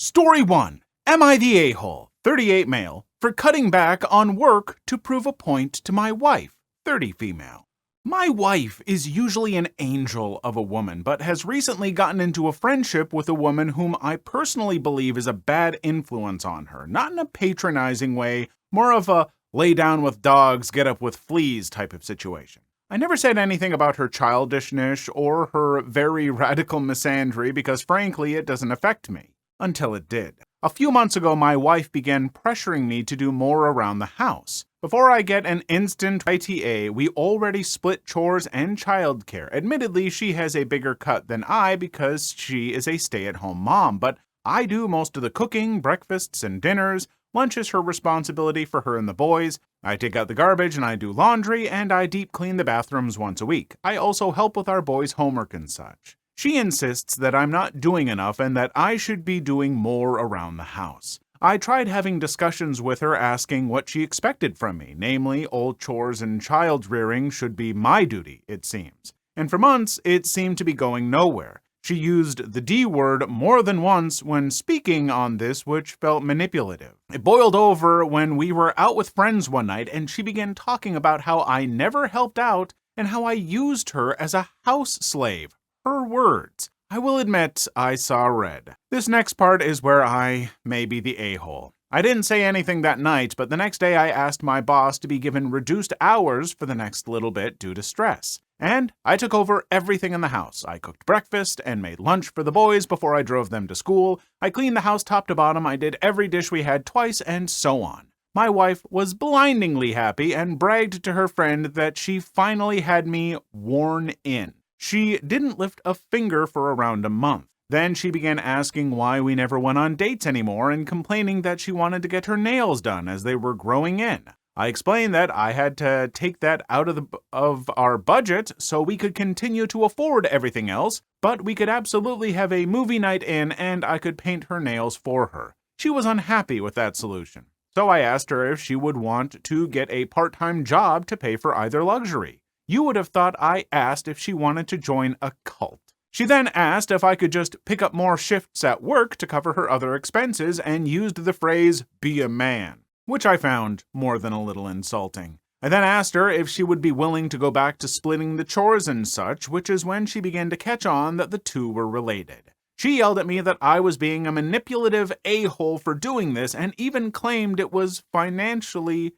Story 1. Am I the a-hole, 38 male, for cutting back on work to prove a point to my wife, 30 female? My wife is usually an angel of a woman, but has recently gotten into a friendship with a woman whom I personally believe is a bad influence on her. Not in a patronizing way, more of a lay down with dogs, get up with fleas type of situation. I never said anything about her childishness or her very radical misandry because frankly it doesn't affect me. Until it did. A few months ago, my wife began pressuring me to do more around the house. Before I get an instant ITA, we already split chores and childcare. Admittedly, she has a bigger cut than I because she is a stay-at-home mom, but I do most of the cooking, breakfasts, and dinners. Lunch is her responsibility for her and the boys. I take out the garbage and I do laundry, and I deep clean the bathrooms once a week. I also help with our boys' homework and such. She insists that I'm not doing enough and that I should be doing more around the house. I tried having discussions with her asking what she expected from me, namely, all chores and child rearing should be my duty, it seems. And for months, it seemed to be going nowhere. She used the D word more than once when speaking on this, which felt manipulative. It boiled over when we were out with friends one night and she began talking about how I never helped out and how I used her as a house slave. Her words. I will admit I saw red. This next part is where I may be the a-hole. I didn't say anything that night, but the next day I asked my boss to be given reduced hours for the next little bit due to stress. And I took over everything in the house. I cooked breakfast and made lunch for the boys before I drove them to school. I cleaned the house top to bottom. I did every dish we had twice and so on. My wife was blindingly happy and bragged to her friend that she finally had me worn in. She didn't lift a finger for around a month. Then she began asking why we never went on dates anymore and complaining that she wanted to get her nails done as they were growing in. I explained that I had to take that out of our budget so we could continue to afford everything else, but we could absolutely have a movie night in and I could paint her nails for her. She was unhappy with that solution. So I asked her if she would want to get a part-time job to pay for either luxury. You would have thought I asked if she wanted to join a cult. She then asked if I could just pick up more shifts at work to cover her other expenses and used the phrase, be a man, which I found more than a little insulting. I then asked her if she would be willing to go back to splitting the chores and such, which is when she began to catch on that the two were related. She yelled at me that I was being a manipulative a-hole for doing this and even claimed it was financial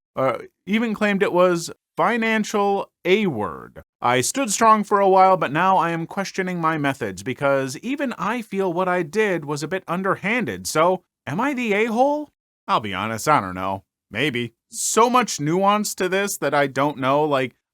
A-word. I stood strong for a while, but now I am questioning my methods because even I feel what I did was a bit underhanded. So, am I the a-hole? I'll be honest, I don't know. Maybe. So much nuance to this that I don't know.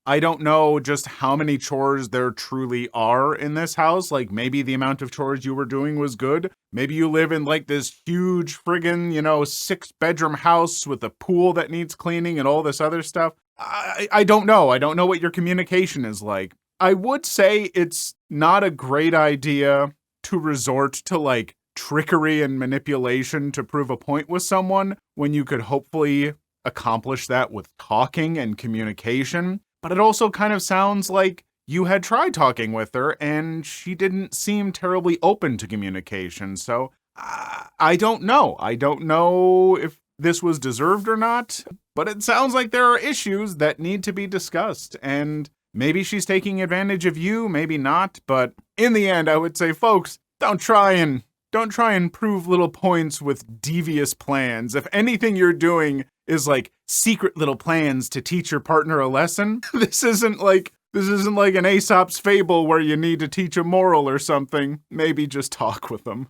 I don't know just how many chores there truly are in this house. Maybe the amount of chores you were doing was good. Maybe you live in this huge friggin', 6-bedroom house with a pool that needs cleaning and all this other stuff. I don't know. I don't know what your communication is like. I would say it's not a great idea to resort to trickery and manipulation to prove a point with someone when you could hopefully accomplish that with talking and communication. But it also kind of sounds like you had tried talking with her and she didn't seem terribly open to communication. So I don't know. I don't know if this was deserved or not, but it sounds like there are issues that need to be discussed. And maybe she's taking advantage of you, maybe not. But in the end, I would say, folks, don't try and prove little points with devious plans. If anything you're doing is secret little plans to teach your partner a lesson, this isn't like an Aesop's fable where you need to teach a moral or something. Maybe just talk with them.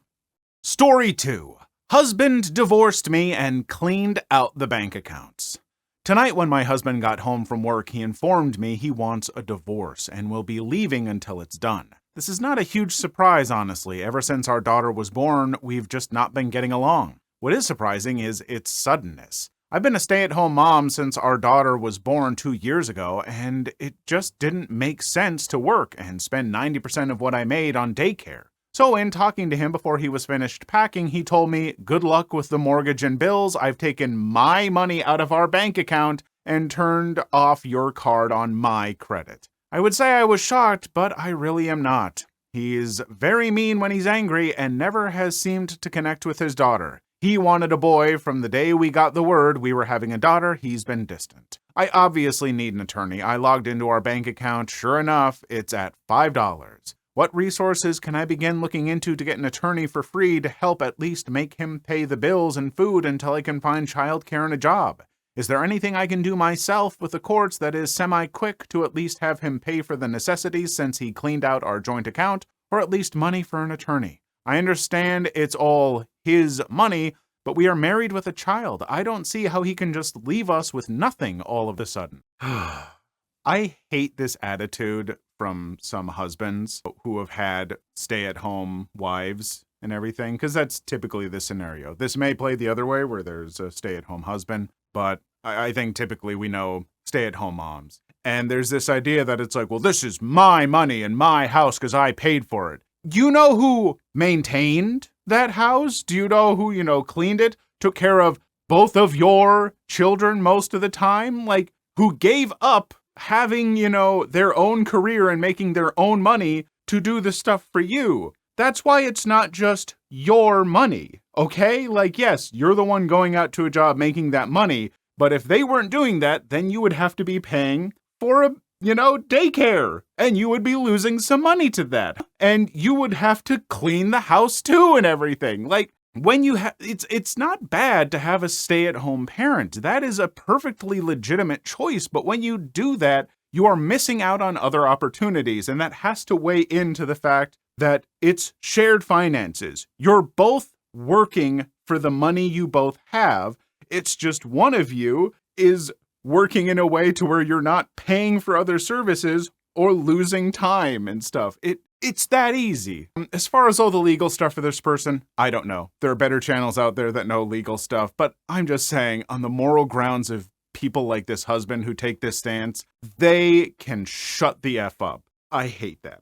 Story 2. Husband divorced me and cleaned out the bank accounts. Tonight when my husband got home from work, he informed me he wants a divorce and will be leaving until it's done. This is not a huge surprise, honestly. Ever since our daughter was born, we've just not been getting along. What is surprising is its suddenness. I've been a stay-at-home mom since our daughter was born 2 years ago, and it just didn't make sense to work and spend 90% of what I made on daycare. So in talking to him before he was finished packing, he told me, good luck with the mortgage and bills. I've taken my money out of our bank account and turned off your card on my credit. I would say I was shocked, but I really am not. He's very mean when he's angry and never has seemed to connect with his daughter. He wanted a boy from the day we got the word we were having a daughter. He's been distant. I obviously need an attorney. I logged into our bank account. Sure enough, it's at $5. What resources can I begin looking into to get an attorney for free to help at least make him pay the bills and food until I can find childcare and a job? Is there anything I can do myself with the courts that is semi-quick to at least have him pay for the necessities since he cleaned out our joint account, or at least money for an attorney? I understand it's all his money, but we are married with a child. I don't see how he can just leave us with nothing all of a sudden. I hate this attitude from some husbands who have had stay-at-home wives and everything, because that's typically the scenario. This may play the other way where there's a stay-at-home husband, but I think typically we know stay-at-home moms. And there's this idea that it's like, well, this is my money and my house because I paid for it. You know who maintained that house? Do you know who, cleaned it, took care of both of your children most of the time? Like, who gave up having, their own career and making their own money to do the stuff for you? That's why it's not just your money, okay? Like, yes, you're the one going out to a job making that money, but if they weren't doing that, then you would have to be paying for a daycare, and you would be losing some money to that. And you would have to clean the house too and everything. Like, when you have, it's not bad to have a stay-at-home parent. That is a perfectly legitimate choice, but when you do that, you are missing out on other opportunities, and that has to weigh into the fact that it's shared finances. You're both working for the money you both have. It's just one of you is working in a way to where you're not paying for other services or losing time and stuff. It's that easy. As far as all the legal stuff for this person, I don't know. There are better channels out there that know legal stuff, but I'm just saying, on the moral grounds of people like this husband who take this stance, they can shut the F up. I hate that.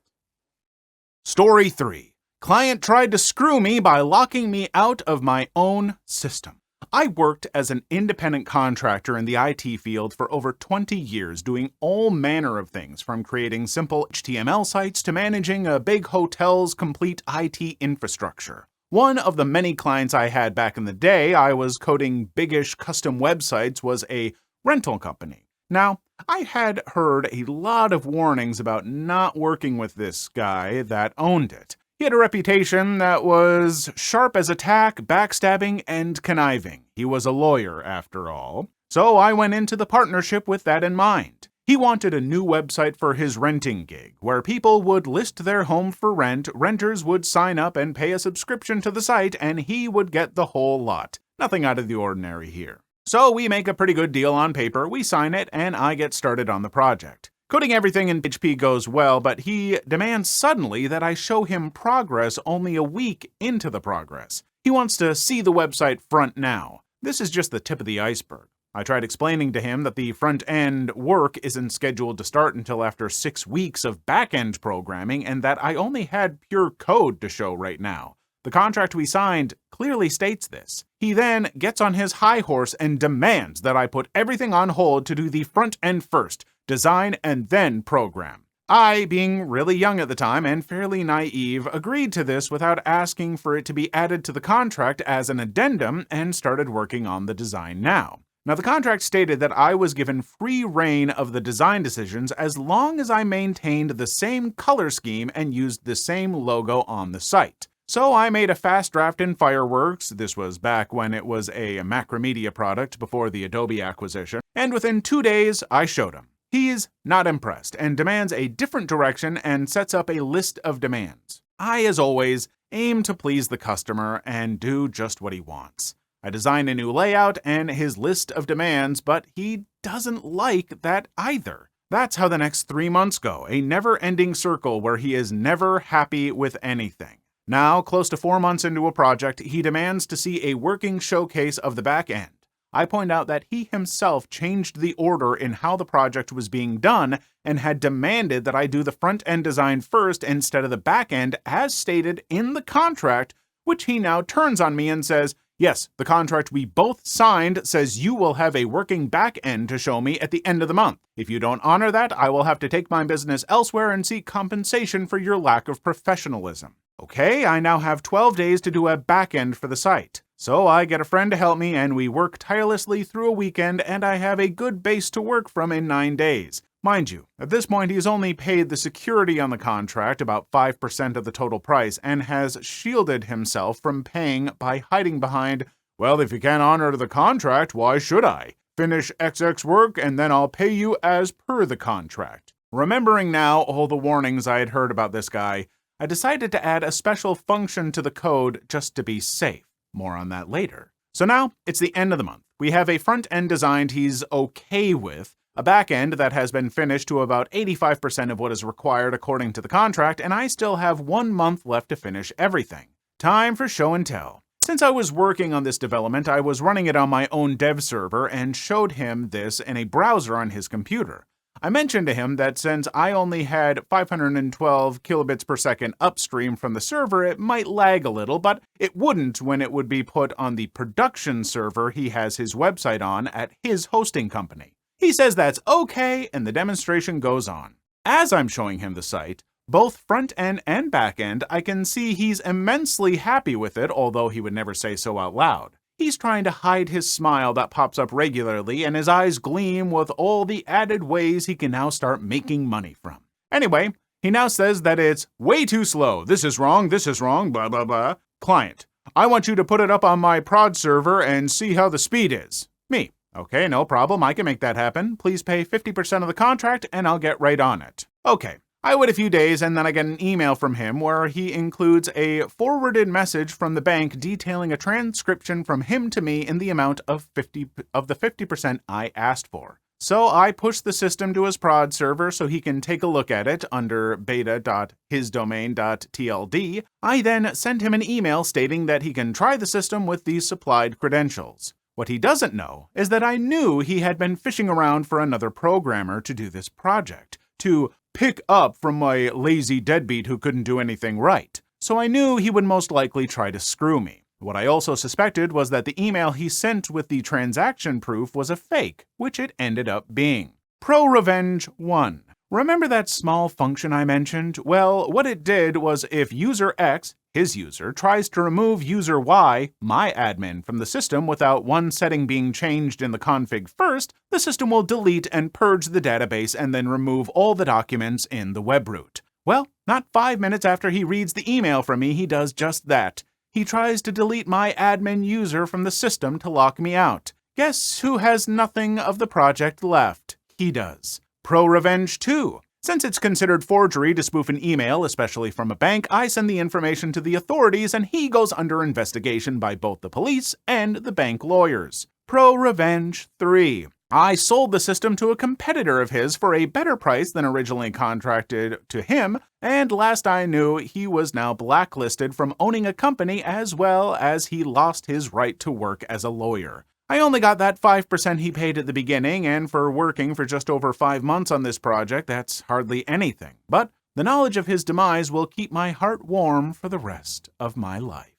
Story 3. Client tried to screw me by locking me out of my own system. I worked as an independent contractor in the IT field for over 20 years, doing all manner of things, from creating simple HTML sites to managing a big hotel's complete IT infrastructure. One of the many clients I had back in the day I was coding biggish custom websites was a rental company. Now, I had heard a lot of warnings about not working with this guy that owned it. He had a reputation that was sharp as a tack, backstabbing, and conniving. He was a lawyer, after all. So I went into the partnership with that in mind. He wanted a new website for his renting gig, where people would list their home for rent, renters would sign up and pay a subscription to the site, and he would get the whole lot. Nothing out of the ordinary here. So we make a pretty good deal on paper, we sign it, and I get started on the project. Coding everything in PHP goes well, but he demands suddenly that I show him progress only a week into the progress. He wants to see the website front now. This is just the tip of the iceberg. I tried explaining to him that the front-end work isn't scheduled to start until after 6 weeks of back-end programming and that I only had pure code to show right now. The contract we signed clearly states this. He then gets on his high horse and demands that I put everything on hold to do the front end first, design and then program. I, being really young at the time and fairly naive, agreed to this without asking for it to be added to the contract as an addendum and started working on the design now. Now, the contract stated that I was given free reign of the design decisions as long as I maintained the same color scheme and used the same logo on the site. So I made a fast draft in Fireworks. This was back when it was a Macromedia product before the Adobe acquisition. And within 2 days, I showed him. He's not impressed and demands a different direction and sets up a list of demands. I, as always, aim to please the customer and do just what he wants. I design a new layout and his list of demands, but he doesn't like that either. That's how the next 3 months go, a never-ending circle where he is never happy with anything. Now, close to 4 months into a project, he demands to see a working showcase of the back end. I point out that he himself changed the order in how the project was being done and had demanded that I do the front-end design first instead of the back end as stated in the contract, which he now turns on me and says, Yes, the contract we both signed says you will have a working back end to show me at the end of the month. If you don't honor that, I will have to take my business elsewhere and seek compensation for your lack of professionalism. Okay, I now have 12 days to do a back end for the site. So I get a friend to help me and we work tirelessly through a weekend and I have a good base to work from in 9 days. Mind you, at this point he's only paid the security on the contract, about 5% of the total price, and has shielded himself from paying by hiding behind, well, if you can't honor the contract, why should I? Finish XX work and then I'll pay you as per the contract. Remembering now all the warnings I had heard about this guy, I decided to add a special function to the code just to be safe. More on that later. So now it's the end of the month. We have a front end designed he's okay with, a back end that has been finished to about 85% of what is required according to the contract, and I still have 1 month left to finish everything. Time for show and tell. Since I was working on this development, I was running it on my own dev server and showed him this in a browser on his computer. I mentioned to him that since I only had 512 kilobits per second upstream from the server, it might lag a little, but it wouldn't when it would be put on the production server he has his website on at his hosting company. He says that's okay, and the demonstration goes on. As I'm showing him the site, both front end and back end, I can see he's immensely happy with it, although he would never say so out loud. He's trying to hide his smile that pops up regularly, and his eyes gleam with all the added ways he can now start making money from. Anyway, he now says that it's way too slow. This is wrong, blah, blah, blah. Client, I want you to put it up on my prod server and see how the speed is. Me, okay, no problem, I can make that happen. Please pay 50% of the contract and I'll get right on it. Okay. I wait a few days and then I get an email from him where he includes a forwarded message from the bank detailing a transcription from him to me in the amount of the 50% I asked for. So I push the system to his prod server so he can take a look at it under beta.hisdomain.tld. I then send him an email stating that he can try the system with these supplied credentials. What he doesn't know is that I knew he had been fishing around for another programmer to do this project, to pick up from my lazy deadbeat who couldn't do anything right. So I knew he would most likely try to screw me. What I also suspected was that the email he sent with the transaction proof was a fake, which it ended up being. Pro Revenge 1. Remember that small function I mentioned? Well, what it did was if user X, his user, tries to remove user Y, my admin, from the system without one setting being changed in the config first, the system will delete and purge the database and then remove all the documents in the web root. Well, not 5 minutes after he reads the email from me, he does just that. He tries to delete my admin user from the system to lock me out. Guess who has nothing of the project left? He does. Pro Revenge 2. Since it's considered forgery to spoof an email, especially from a bank, I send the information to the authorities and he goes under investigation by both the police and the bank lawyers. Pro Revenge 3. I sold the system to a competitor of his for a better price than originally contracted to him, and last I knew, he was now blacklisted from owning a company as well as he lost his right to work as a lawyer. I only got that 5% he paid at the beginning, and for working for just over 5 months on this project, that's hardly anything. But the knowledge of his demise will keep my heart warm for the rest of my life.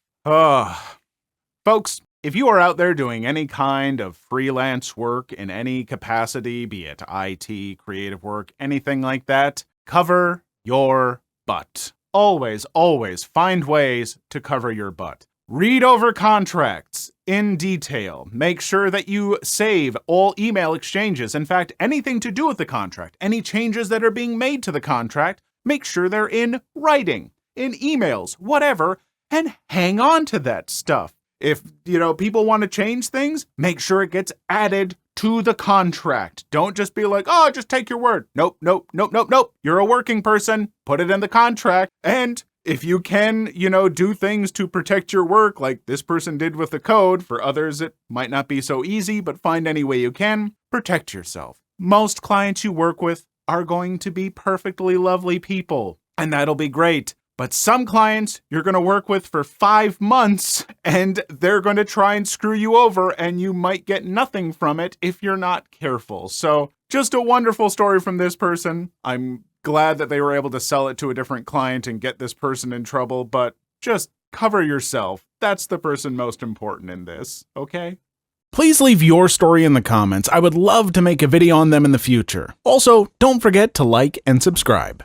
Folks, if you are out there doing any kind of freelance work in any capacity, be it IT, creative work, anything like that, cover your butt. Always, always find ways to cover your butt. Read over contracts in detail. Make sure that you save all email exchanges. In fact, anything to do with the contract, any changes that are being made to the contract, make sure they're in writing, in emails, whatever, and hang on to that stuff. If, people want to change things, make sure it gets added to the contract. Don't just be like, oh, just take your word. Nope. You're a working person. Put it in the contract. And if you can, do things to protect your work like this person did with the code, for others it might not be so easy, but find any way you can, protect yourself. Most clients you work with are going to be perfectly lovely people, and that'll be great. But some clients you're going to work with for 5 months and they're going to try and screw you over and you might get nothing from it if you're not careful. So just a wonderful story from this person. I'm glad that they were able to sell it to a different client and get this person in trouble, but just cover yourself. That's the person most important in this, okay? Please leave your story in the comments. I would love to make a video on them in the future. Also, don't forget to like and subscribe.